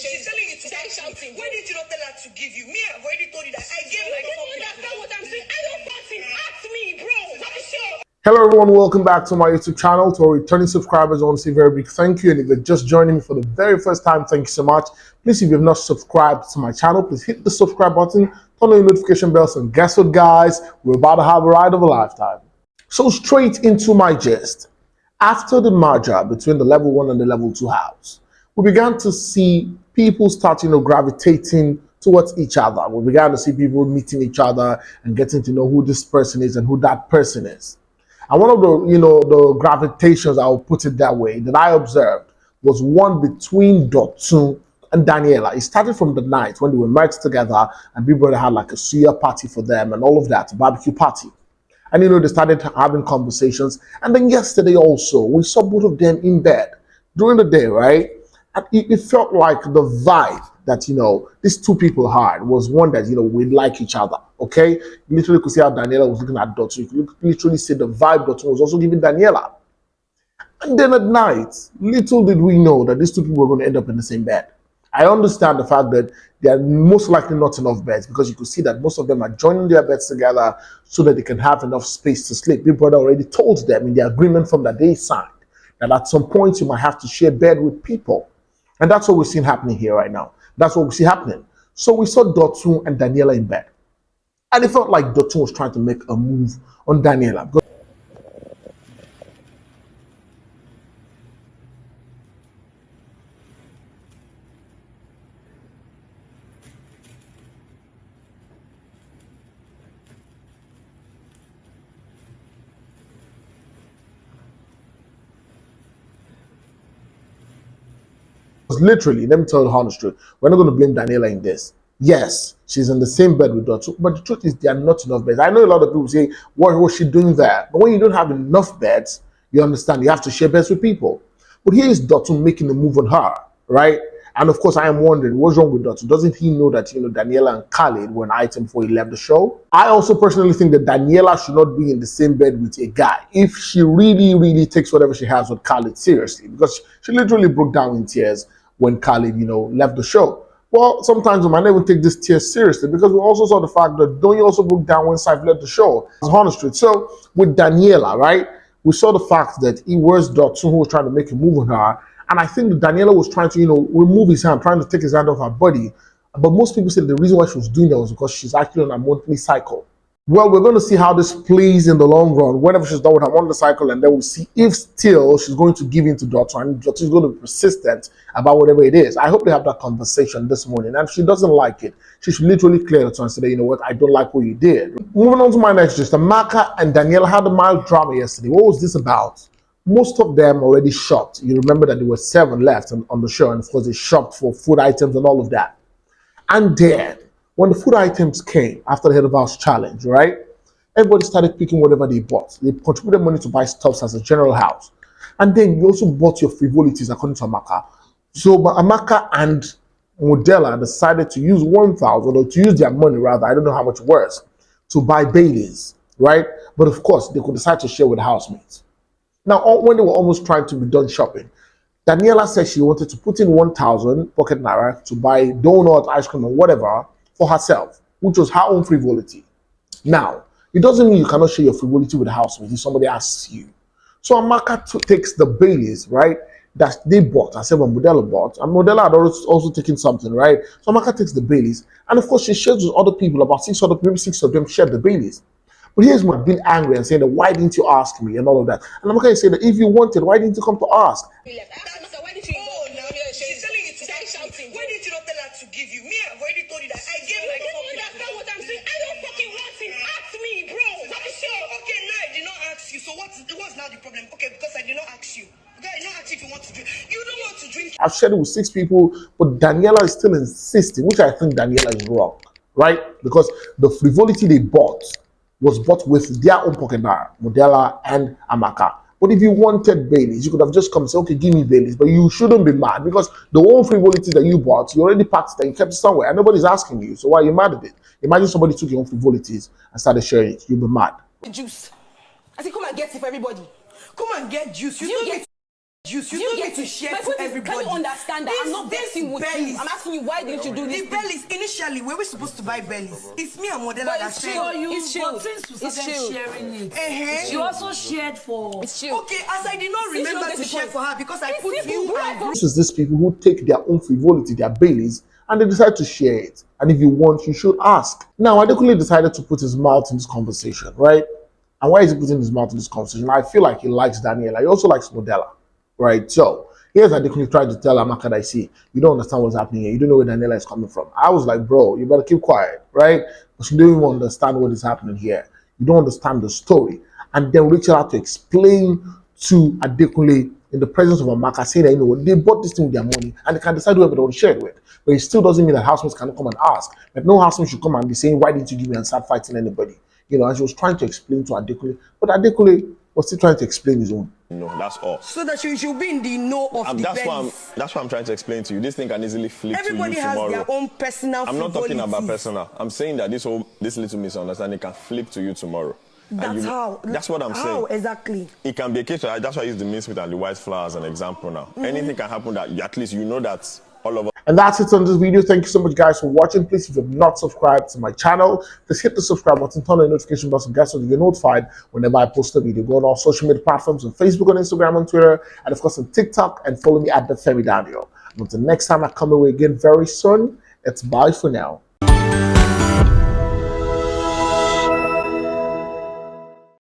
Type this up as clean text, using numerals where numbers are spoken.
She's telling you to start shouting. Why did you not tell her to give you? Me, I've already told you that I gave my phone. You understand what I'm saying? I don't fucking ask me, bro. What is your... Hello everyone, welcome back to my YouTube channel. To our returning subscribers, I want to say a very big thank you. And if you're just joining me for the very first time, thank you so much. Please, if you have not subscribed to my channel, please hit the subscribe button, turn on your notification bells, and guess what, guys? We're about to have a ride of a lifetime. So straight into my gist. After the merger between the level 1 and the level 2 house, we began to see people starting to gravitating towards each other. We began to see people meeting each other and getting to know who this person is and who that person is. And one of the gravitations, I'll put it that way, that I observed was one between Dotun and Daniella. It started from the night when they were merged together and Big Brother had like a suya party for them and all of that, a barbecue party. And they started having conversations. And then yesterday also, we saw both of them in bed during the day, right? And it felt like the vibe that, these two people had was one that, we like each other, okay? You literally could see how Daniella was looking at Dotun. You could literally see the vibe Dotun was also giving Daniella. And then at night, little did we know that these two people were going to end up in the same bed. I understand the fact that there are most likely not enough beds because you could see that most of them are joining their beds together so that they can have enough space to sleep. Big Brother already told them in the agreement from that they signed that at some point you might have to share bed with people. And that's what we're seeing happening here right now. That's what we see happening. So we saw Dotun and Daniella in bed. And it felt like Dotun was trying to make a move on Daniella. Literally, let me tell you the honest truth. We're not going to blame Daniella in this. Yes, she's in the same bed with Dotun, but the truth is there are not enough beds. I know a lot of people say, what was she doing there? But when you don't have enough beds, you understand you have to share beds with people. But here is Dotun making a move on her, right? And of course, I am wondering, what's wrong with Dotun? Doesn't he know that, Daniella and Khalid were an item before he left the show? I also personally think that Daniella should not be in the same bed with a guy if she really, really takes whatever she has with Khalid seriously, because she literally broke down in tears when Khalid, left the show. Well, sometimes we might not even take this tears seriously because we also saw the fact that Donnie also broke down when Saif left the show. It's honest truth. So with Daniella, right, we saw the fact that it was Dotun who was trying to make a move on her. And I think that Daniella was trying to, remove his hand, trying to take his hand off her body. But most people said the reason why she was doing that was because she's actually on a monthly cycle. Well, we're going to see how this plays in the long run whenever she's done with her monthly cycle, and then we'll see if still she's going to give in to Dotun and Dotun is going to be persistent about whatever it is. I hope they have that conversation this morning. And if she doesn't like it, she should literally clear it and say, you know what, I don't like what you did. Moving on to my next gist, Amaka and Daniella had a mild drama yesterday. What was this about? Most of them already shopped. You remember that there were 7 left on the show, and of course they shopped for food items and all of that. And then when the food items came after the Head of House challenge, right? Everybody started picking whatever they bought. They contributed money to buy stuffs as a general house. And then you also bought your frivolities according to Amaka. So Amaka and Modella decided to use 1,000 or to use their money rather, I don't know how much it was, to buy Baileys, right? But of course, they could decide to share with the housemates. Now, when they were almost trying to be done shopping, Daniella said she wanted to put in 1,000 pocket naira to buy donut, ice cream, or whatever for herself, which was her own frivolity. Now, it doesn't mean you cannot share your frivolity with the housemate if somebody asks you. So Amaka takes the Baileys, right, that they bought, I said when Modella bought, and Modella had also taken something, right? So Amaka takes the Baileys, and of course she shares with other people, about 6 of them shared the Baileys. But here's what being angry and saying that, why didn't you ask me and all of that? And Amaka is saying that if you wanted, why didn't you come to ask? She's telling you to start shouting. Why did you not tell her to give you? Me, I've already told you that I gave my phone. You understand what I'm saying? I don't fucking want him. Ask me, bro. What is your... Okay, now I did not ask you. So what's now the problem? Okay, because I did not ask you. Okay, I did not ask you if you want to drink. You don't want to drink. I've shared it with 6 people, but Daniella is still insisting, which I think Daniella is wrong, right? Because the frivolity they bought was bought with their own pocket bar, Modella and Amaka. But if you wanted Baileys, you could have just come and say, okay, give me Baileys. But you shouldn't be mad because the one frivolity that you bought, you already packed it and you kept it somewhere and nobody's asking you. So why are you mad at it? Imagine somebody took your own frivolities and started sharing it. You'll be mad. Juice. I said, come and get it for everybody. Come and get juice. You don't get juice. You told me to share to everybody. Can you understand that? I'm not betting with you. I'm asking you, why didn't you do this? The bellies, initially, we were supposed to buy bellies. It's me and Modella that said. It's chill. But since you started sharing it, you also shared for... It's chill. Okay, as I did not remember to share for her because I put you and... This is these people who take their own frivolity, their bellies, and they decide to share it. And if you want, you should ask. Now, Adekunle decided to put his mouth in this conversation, right? And why is he putting his mouth in this conversation? I feel like he likes Daniella. He also likes Modella, right? So, here's Adekunle trying to tell Amaka that, see, you don't understand what's happening here. You don't know where Daniella is coming from. I was like, bro, you better keep quiet, right? Because you don't even understand what is happening here. You don't understand the story. And then Rachel had to explain to Adekunle in the presence of Amaka, saying that, you know, they bought this thing with their money and they can decide whoever they want to share it with. But it still doesn't mean that housemates cannot come and ask. But no housemate should come and be saying, why didn't you give me, and start fighting anybody? You know, and she was trying to explain to Adekunle, but Adekunle was still trying to explain his own. No, that's all. So that you should be in the know of the bellies. That's what I'm trying to explain to you. This thing can easily flip Everybody to you tomorrow. has their own personal I'm not talking frivolities. about personal. I'm saying that this little misunderstanding can flip to you tomorrow. That's how. That's what I'm saying. How exactly? It can be a case. That's why I use the mincemeat and the white flour as an example now. Anything can happen that at least you know that all of us. And that's it on this video. Thank you so much, guys, for watching. Please, if you have not subscribed to my channel, just hit the subscribe button, turn on the notification button, guys, so that you're notified whenever I post a video. Go on all social media platforms on Facebook, on Instagram, on Twitter, and of course on TikTok, and follow me at Bbnaija. And until next time I come away again very soon, it's bye for now.